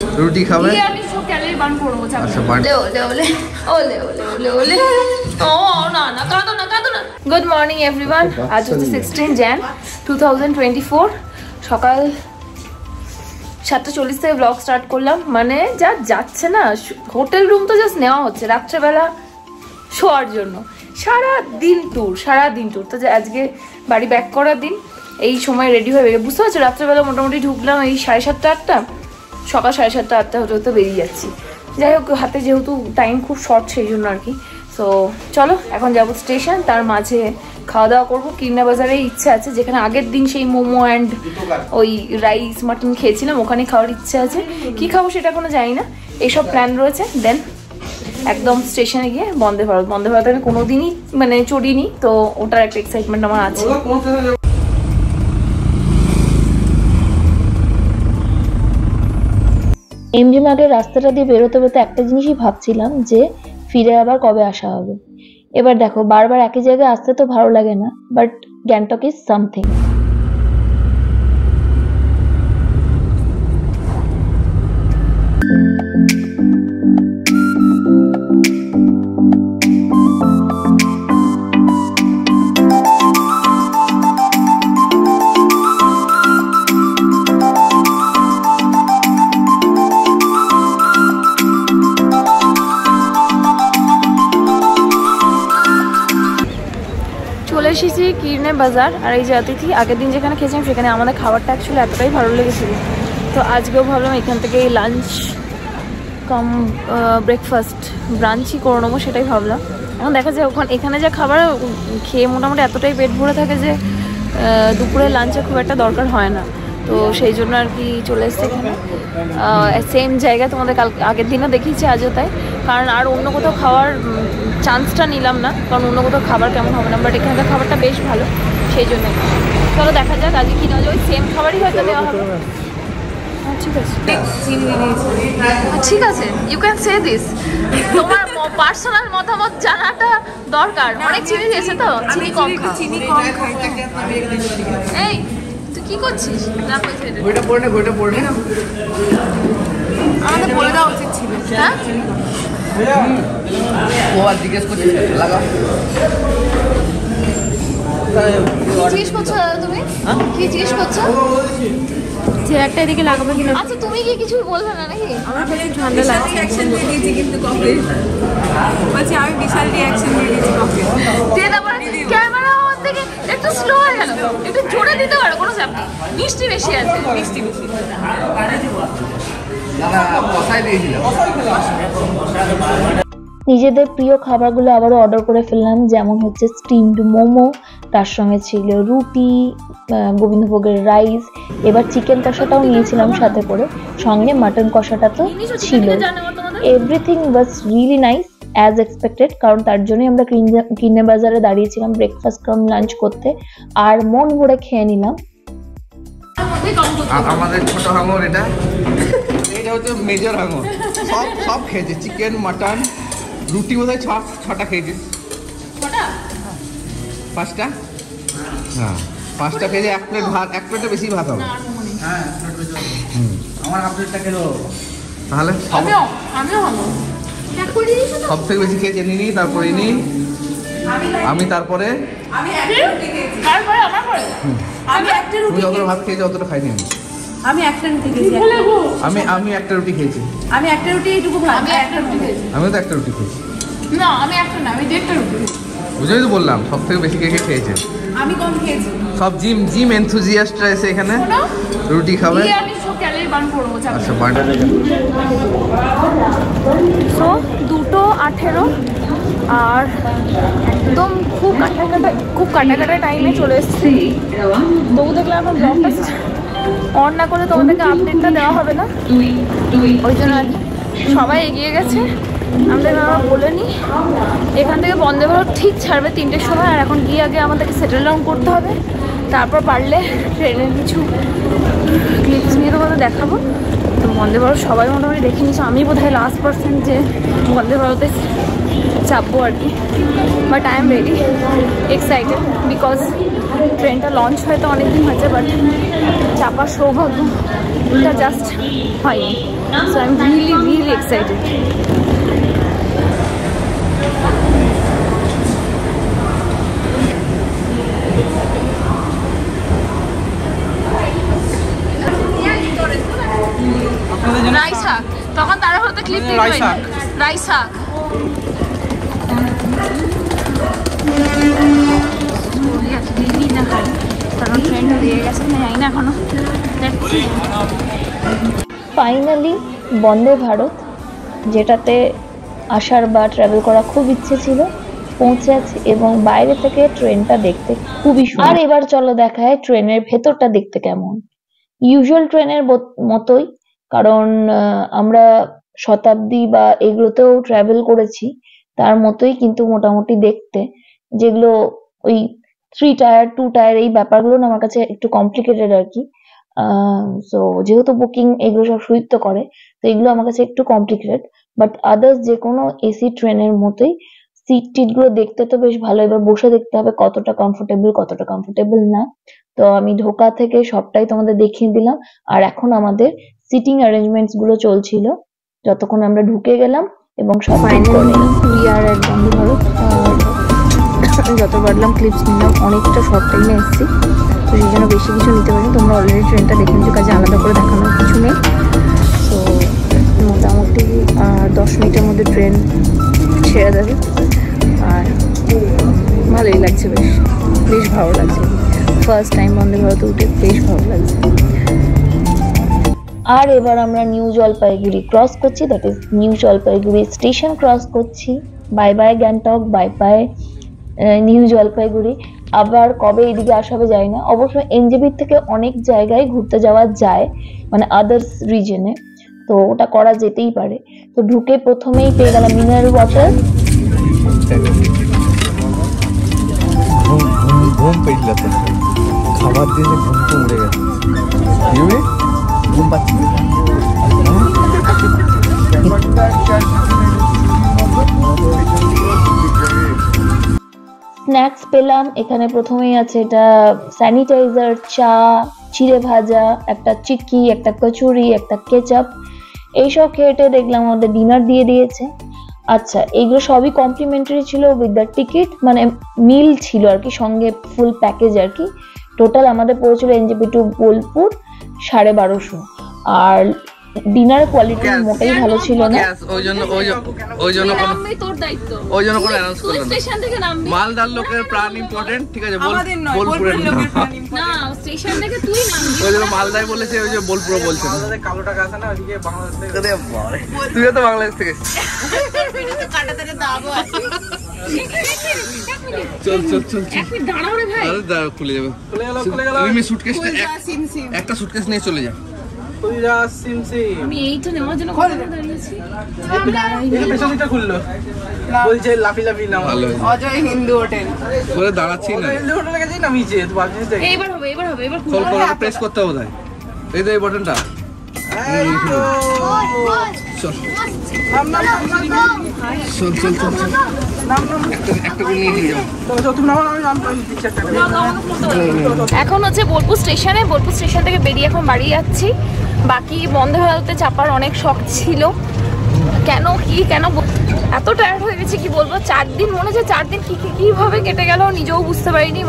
রুটি খাবে? আমি সব ক্যালোরি বার্ন করব। আচ্ছা বার্ন। ওলে ও না না কাঁদো না। Good morning everyone. আজ হচ্ছে 16 jan 2024 সকাল 7:40 থেকে ব্লগ স্টার্ট করলাম। মানে যা যাচ্ছে না, হোটেল রুম তো জাস্ট নেওয়া হচ্ছে রাত্রেবেলা শোয়ার জন্য। সারা দিন ট্যুর তো আজকে বাড়ি ব্যাক করার দিন। এই সময় রেডি হয়ে বেরিয়ে, বুঝতে পারছো, রাত্রেবেলা মোটামুটি ঢুকলাম এই 7:30 8টা, সকাল 7:30 8টা হতে বেরিয়ে যাচ্ছি। যাই হোক, হাতে যেহেতু টাইম খুব শর্ট সেই জন্য আর কি। সো চলো এখন যাবো স্টেশন, তার মাঝে খাওয়া দাওয়া করবো। কিরনা বাজারে ইচ্ছা আছে, যেখানে আগের দিন সেই মোমো অ্যান্ড ওই রাইস মাটন খেয়েছিলাম, ওখানে খাওয়ার ইচ্ছা আছে। কি খাবো সেটা কোনো জানি না, এইসব প্ল্যান রয়েছে। দেন একদম স্টেশনে গিয়ে বন্দে ভারত আমি কোনোদিনই মানে চড়িনি, তো ওটার একটা এক্সাইটমেন্ট আমার আছে। এমজি মার্গের রাস্তাটা দিয়ে বেরোতে একটা জিনিসই ভাবছিলাম যে ফিরে আবার কবে আসা হবে। এবার দেখো, বারবার একই জায়গায় আসতে তো ভালো লাগে না, বাট গ্যাংটক ইজ সামথিং। চলে এসেছি কিরনে বাজার। আর এই যে অতিথি, আগের দিন যেখানে খেয়েছিলাম সেখানে আমাদের খাবারটা অ্যাকচুয়ালি এতটাই ভালো লেগেছিল, তো আজকেও ভাবলাম এখান থেকে লাঞ্চ কাম ব্রেকফাস্ট ব্রাঞ্চই করে নেবো, সেটাই ভাবলাম। এখন দেখা যায় এখানে যে খাবার খেয়ে মোটামুটি এতটাই পেট ভরে থাকে যে দুপুরে লাঞ্চে খুব একটা দরকার হয় না, তো সেই জন্য আর কি চলে এসছে এখানে। সেম জায়গা তোমাদের আগের দিনও দেখিয়েছি, আজও তাই, কারণ আর অন্য কোথাও খাওয়ার চান্সটা নিলাম না, কারণ অন্য কোথাও খাবার কেমন হবে না, বাট এখানকার খাবারটা বেশ ভালো, সেই জন্য। চলো দেখা যাক আজকে কি নেওয়া যায়। ওই সেম খাবারই হয়তো দেওয়া হবে। ঠিক আছে, ইউ ক্যান সে দিস। তোমার পার্সোনাল মতামত জানাটা দরকার। অনেক চিনি দিয়েছে তো, চিনি কম খাই। এই তুই কি করছিস? আমাদের বলে দেওয়া উচিত ছিল। হ্যাঁ, ও আর জিজ্ঞেস করছিস লাগা। জিজ্ঞেস করছো তুমি? কি জিজ্ঞেস করছো? যে একটা এদিকে লাগাবে কিনা। আচ্ছা তুমি কি কিছু বলবে না নাকি? আমার প্রচুর ঠান্ডা লাগছে। রিঅ্যাকশন দিয়ে দিয়েছি কিন্তু কফি। বলছি আমি বিশাল রিঅ্যাকশন দিয়ে দিয়েছি কফি। দিয়ে দাও না, ক্যামেরা আমার থেকে একটু স্লো হয়ে গেল, একটু জোরে দিতে পারো, কোনো চাপ নেই। মিষ্টি বেশি আছে, মিষ্টি বেশি। নিজেদের প্রিয় খাবারগুলো আবারও অর্ডার করে ফেললাম, যেমন হচ্ছে স্টিমড মোমো, তার সঙ্গে ছিল রুটি, গোবিন্দভোগের রাইস, এবার চিকেন কষাটাও নিয়েছিলাম সাথে করে, সঙ্গে মাটন কষাটা তো ছিল। Everything was really nice as expected, কারণ তার জন্যই আমরা কিরনে বাজারে দাঁড়িয়েছিলাম ব্রেকফাস্ট কাম লাঞ্চ করতে, আর মন ভরে খেয়ে নিলাম। আমাদের ছোট হাঙর, এটা হচ্ছে মেজর হাঙর। সব খেয়েছে, চিকেন মাটন রুটি বোধহয় 6টা খেয়েছে। 5টা? হ্যাঁ 5টা খেয়েছে। এক প্লেটে বেশি ভাত হবে। আমার হাফ প্লেটটা খেলো তাহলে। সব থেকে বেশি খেয়েছে নিনি, তারপরে ইনি, আমি, তারপরে তুমি যতটা ভাত খেয়েছো অতটা খাইনি আমি। একটা রুটি খেয়েছি। আমি একটা রুটি খেয়েছি। আমি একটা রুটি এইটুকু ভাত। আমি একটা রুটি খেয়েছি। আমিও তো একটা রুটি খেয়েছি। না আমি একটা না, আমি দেড়টা রুটি। বুঝেই তো বললাম সব থেকে বেশি কে খেয়েছে। আমি কম খেয়েছি। সব জিম এনথুজিয়াস্টরা এসে এখানে রুটি খাবে। আমি সব ক্যালোরি বার্ন করব। আচ্ছা বার্ন। সো 2:18 আর একদম খুব কাটা টাইমে চলে এসেছি। তবু দেখলাম এখন ব্লগটা অন না করলে তোমাদেরকে আপডেটটা দেওয়া হবে না, ওই জন্য আর কি সবাই এগিয়ে গেছে। আমাদের আমরা বলে নিই, এখান থেকে বন্দে ভারত ঠিক ছাড়বে 3টের সময়, আর এখন গিয়ে আগে আমাদেরকে সেটেল ডাউন করতে হবে, তারপর পারলে ট্রেনের কিছু ক্লিপস নিয়ে তোমাদের দেখাবো। তো বন্দে ভারত সবাই মোটামুটি দেখে নিচ্ছে, আমি বোধহয় লাস্ট পার্সেন্ট যে বন্দে ভারতে চাপবো আর কি। But I am ready excited, because ট্রেনটা লঞ্চ হয়তো অনেকদিন হয়েছে, বাট চাপার সৌভাগ্যটা জাস্ট হয়নি। So I'm really excited. Rice শাক তখন তারা হয়তো ক্লিপ দিতে রাইস শাক কারণ ট্রেন দিয়ে গেছে না জানি না এখনো। ফাইনালি বন্দে ভারত, যেটাতে আসার বা ট্রাভেল করা খুব ইচ্ছে ছিল, পৌঁছে আছে এবং বাইরে থেকে ট্রেনটা দেখতে খুবই সুন্দর। আর এবার চলো দেখায় ট্রেনের ভেতরটা দেখতে কেমন। ইউজুয়াল ট্রেনের মতোই, কারণ আমরা শতাব্দী বা এগুলোতেও ট্রাভেল করেছি, তার মতোই কিন্তু মোটামুটি দেখতে। যেগুলো ওই 3 টায়ার 2 টায়ার এই ব্যাপারগুলো না আমার কাছে একটু কমপ্লিকেটেড আর কি। সো যেহেতু বুকিং এগুলো সব সুইফট করে, তো এগুলো আমার কাছে একটু কমপ্লিকেটেড। বাট আদার্স যে কোনো এসি ট্রেনের মতোই সিট টিট গুলো দেখতে তো বেশ ভালো। এবার বসে দেখতে হবে কতটা কমফোর্টেবল না। তো আমি ঢোকা থেকে সবটাই তোমাদের দেখিয়ে দিলাম। আর এখন আমাদের সিটিং অ্যারেঞ্জমেন্টস গুলো চলছিল যতক্ষণ আমরা ঢুকে গেলাম এবং সব ফাইনালি উই আর এট বন্দে ভারত। যত পারলাম ক্লিপস নিলাম, অনেকটা শর্ট টাইমে এসেছি, তো সেই জন্য বেশি কিছু নিতে পারিনি। তোমরা অলরেডি ট্রেনটা দেখে নিচ্ছ, কাজে আলাদা করে দেখানোর কিছু নেই। তো মোটামুটি 10 মিনিটের মধ্যে ট্রেন ছেড়ে দেবে। আর ভালোই লাগছে, বেশ ভালো লাগছে। ফার্স্ট টাইম বন্দে ভারতে উঠে বেশ ভালো লাগছে। আর এবার আমরা নিউ জলপাইগুড়ি ক্রস করছি, that is new Jalpaiguri station cross করছি। Bye bye Gangtok, bye bye new Jalpaiguri. আবার কবে এদিকে আসা হবে জানি না। অবশ্য এনজেপির থেকে অনেক জায়গায় ঘুরতে যাওয়া যায়, মানে আদার্স রিজনে, তো ওটা করা যেতেই পারে। তো ঢুকে প্রথমেই পেয়ে গেলাম মিনারেল ওয়াটার। ঘুম পেয়েছিল তো, খাবার দিয়ে ঘুম তো উড়ে গেছে। ঘুম পাচ্ছি স্ন্যাক্স পেলাম এখানে। প্রথমেই আছে এটা স্যানিটাইজার, চা, চিড়ে ভাজা, একটা চিক্কি, একটা কচুরি, একটা কেচাপ। এইসব খেয়েটে দেখলাম আমাদের ডিনার দিয়ে দিয়েছে। আচ্ছা, এইগুলো সবই কমপ্লিমেন্টারি ছিল উইথ দ্য টিকিট, মানে মিল ছিল আর কি, সঙ্গে ফুল প্যাকেজ আর কি। টোটাল আমাদের পড়েছিল এনজেপি টু বোলপুর 1250। আর ডিনার কোয়ালিটি মোটেই ভালো ছিল না। ওই জন্য কোনো অ্যানাউন্স করলো না। স্টেশন থেকে নামবি, মালদার লোকের প্রাণ ইম্পর্টেন্ট, ঠিক আছে, বোলপুরের না স্টেশন থেকে তুই নামবি। ওই জন্য মালদাই বলেছে, ওই যে বোলপুর বলছে। কালো টাকা আছে না ওইদিকে বাংলাদেশ থেকে। তুইও তো বাংলাদেশ থেকে। চল দাঁড়াও রে ভাই। আরে দাঁড়াও, খুলে যাবে। তুমি সুটকেসটা একটা সুটকেস নিয়ে চলে যা। আমি এইটা নেওয়ার জন্য দাঁড়িয়েছি। বলছে লাফি নাম অজয় হিন্দু হোটেল বলে দাঁড়াচ্ছি না। এইবার হবে প্রেস করতে হবে। এই তো এই বাটনটা। চল এখন হচ্ছে বোলপুর স্টেশনে। বোলপুর স্টেশন থেকে বেরিয়ে এখন বাড়ি যাচ্ছি। বাকি বন্দে ভারতে চাপার অনেক শখ ছিল, কেন এত টায়ার্ড হয়ে গেছে কি বলবো। 4 দিন মনে হচ্ছে 4 দিন কিভাবে কেটে গেল নিজেও বুঝতে পারিনি।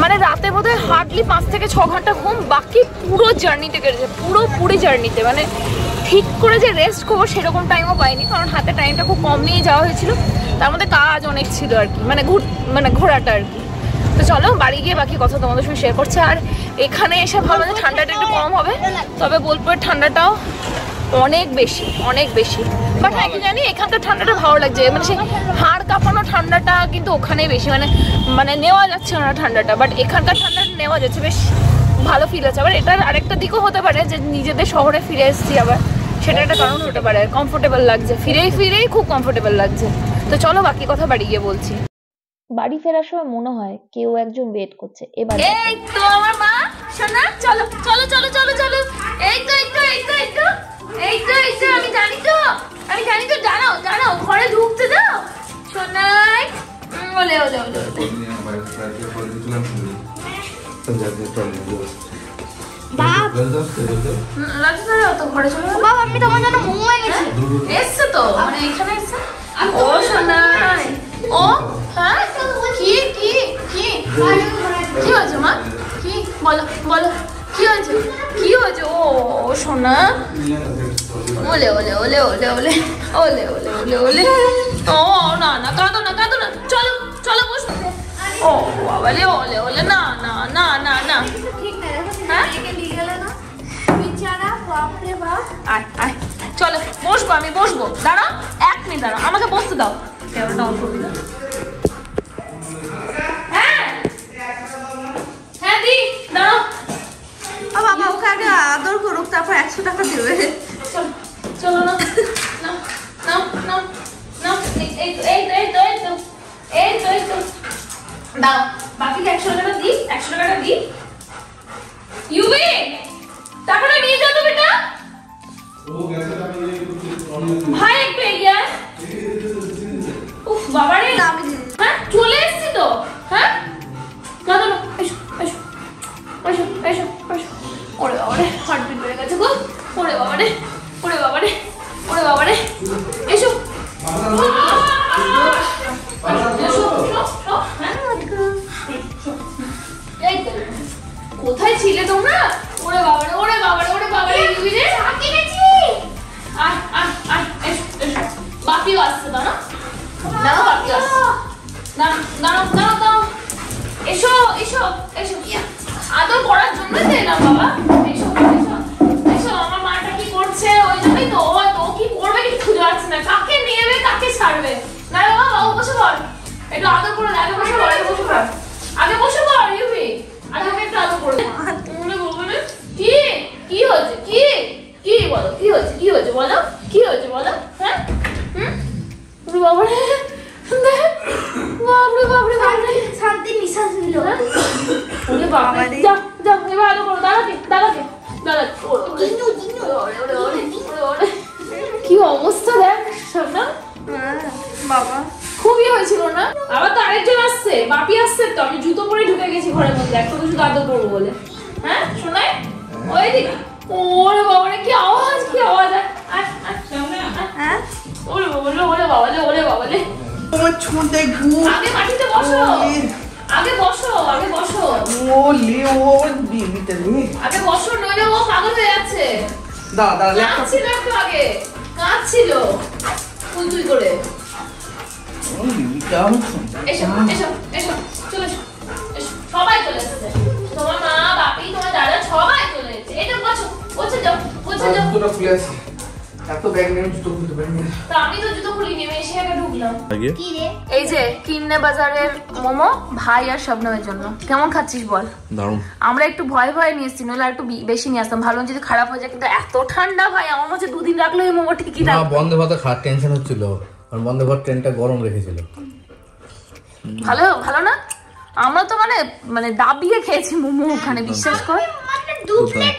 মানে রাতে বোধহয় হার্ডলি 5 থেকে 6 ঘন্টা ঘুম, বাকি পুরো জার্নিতে কেটেছে, পুরোপুরি জার্নিতে। মানে ঠিক করে যে রেস্ট করবো সেরকম টাইমও পাইনি, কারণ হাতে টাইমটা খুব কম নিয়ে যাওয়া হয়েছিল। তার মধ্যে কাজ অনেক ছিল আর কি, মানে ঘোরাটা আর কি। তো চলো বাড়ি গিয়ে বাকি কথা তোমাদের সঙ্গে শেয়ার করছি। আর এখানে এসে ভালো যে ঠান্ডাটা একটু কম হবে, তবে বোলপুরের ঠান্ডাটাও অনেক বেশি। বাট হ্যাঁ কি জানি, এখানকার ঠান্ডাটা ভালো লাগছে। মানে সেই হাড় কাঁপানো ঠান্ডাটা কিন্তু ওখানেই বেশি, মানে নেওয়া যাচ্ছে না ঠান্ডাটা। বাট এখানকার ঠান্ডাটা নেওয়া যাচ্ছে, বেশ ভালো ফিল আছে। আবার এটার আরেকটা দিকও হতে পারে যে নিজেদের শহরে ফিরে এসেছি, আবার সেটা একটা কারণ হতে পারে। কমফোর্টেবল লাগছে, ফিরেই খুব কমফোর্টেবল লাগছে। তো চলো বাকি কথা বাড়ি গিয়ে বলছি। বাড়ি ফেরার সময় মনে হয় কেউ একজন ওয়েট করছে। এবার এই তো আমার মা, সোনা, চলো এই তো আমি জানি তো দাঁড়াও ঘরে ঢুকতে দাও সোনাই। ওলে রাজু তো ঘরে চলে গেল। বাবা আমি তোমার জন্য মোমো এনেছি। এসছে তো মানে এখানে এসছে। ও সোনা ও হ্যাঁ কি কি কি কি হয়েছে মা কি বলো বলো কি হয়েছে কি হয়েছে ও সোনা ওলে ওলে ওলে ওলে ওলে ওলে ওলে ওলে ওলে ও না না কাঁদো না চলো চলো বসো ও বাবালে ওলে ওলে না না না না না ঠিক না হ্যাঁ একে নিয়ে গেল না বিচারা বাপ রে বাপ। আয় আয় চলো বসবো আমি বসবো দাঁড়াও 1 মিনিট দাঁড়াও আমাকে বসতে দাও ক্যামেরাটা অন করবি না হ্যাঁ হ্যাঁ দি দাঁড়াও বাবা ওকে আগে আদর করুক তারপর 100 টাকা দেবে। চলো চলো না না না না না এই তো দাও বাকি 100 টাকা দি 100 টাকাটা দি ইউবি টাকাটা নিয়ে যাও তো বেটা ভাই একটু এগিয়ে আয় উফ বাবা রে হ্যাঁ চলে এসেছি তো হ্যাঁ না না না এসো এসো এসো এসো এসো ওরে বাবা রে হার্টবিট বেড়ে গেছে গো ওরে বাবা রে ওরে বাবা রে ওরে বাবা রে এসো কোথায় ছিলে তোমরা ওরে বাবা রে ওরে বাবা রে ওরে বাবা রে ইউবি রে কিনেছি আয় আয় আয় এসো এসো বাপিও আসছে দাঁড়া দাঁড়া বাপি আসছে দাঁড়া দাঁড়া দাঁড়া দাঁড়া এসো এসো এসো আদর করার জন্যই তো এলাম বাবা এসো এসো এসো আমার মাটা কি করছে ওই জন্যই তো ও কি করবে কিছু খুঁজে পাচ্ছে না কাকে নেবে কাকে ছাড়বে না বাবা বাবু বসে পড় একটু আদর করে আগে বসে পড় আগে বসে পড় ইউবি আগে আমি একটু আদর করে মনে বলবো না কি কি হয়েছে কি কি বলো কি হয়েছে কি হয়েছে বলো কি হয়েছে বলো হ্যাঁ হুম বাবা রে বাপরে বাপরে বাপরে শান্তি নিঃশ্বাস নিল। ওরে বাবা রে যা যা এবার আদর করো দাঁড়াতে দাঁড়াতে দাঁড়াতে জিনু জিনু ওরে কি অবস্থা দেখ সামনা বাবা খুবই হয়েছিল না আবার তো আরেকজন আসছে বাপি আসছে তো আমি জুতো পরে ঢুকে গেছি ঘরের মধ্যে একটু শুধু আদর করবো বলে হ্যাঁ শোনাই ওই দিক ওরে বাবা রে কি আওয়াজ হ্যাঁ ওরে বাবা রে ওরে বাবা রে ওরে বাবা রে তোমার ছোঁটে ঘু আগে মাটিতে বসো আগে বসো আগে বসো ও লে ও বিবিতে লে আগে বসো নইলে ও পাগল হয়ে যাচ্ছে দা দা ল্যাপটপ কাঁদছিল একটু আগে কাঁদছিল তুই করে ও বিবিটা এসো এসো এসো চলে এসো এসো সবাই চলে এসেছে তোমার মা বাপি তোমার দাদা সবাই চলে এসেছে এই তো বসে যাও জুতোটা খুলে আছে এত ব্যাগ নিয়ে জুতো খুলতে পারিনি তো আমি তো জুতো খুলি নেমে এসে আগে ঢুকলাম কি রে এই যে কিন্নে বাজারের মোমো ভাই আর শবনমের জন্য কেমন খাচ্ছিস বল দারুণ আমরা একটু ভয় ভয় নিয়ে এসেছি নইলে একটু বেশি নিয়ে আসতাম ভালো যদি খারাপ হয়ে যায় কিন্তু এত ঠান্ডা ভাই আমার মনে হচ্ছে 2 দিন রাখলে এই মোমো ঠিকই না থাকবে বন্ধে ভাতে খাওয়ার টেনশন হচ্ছিল কারণ বন্ধে ভাত ট্রেনটা গরম রেখেছিল ভালো ভালো না আমরা তো মানে দাবিয়ে খেয়েছি মোমো ওখানে বিশ্বাস কর মানে 2 প্লেট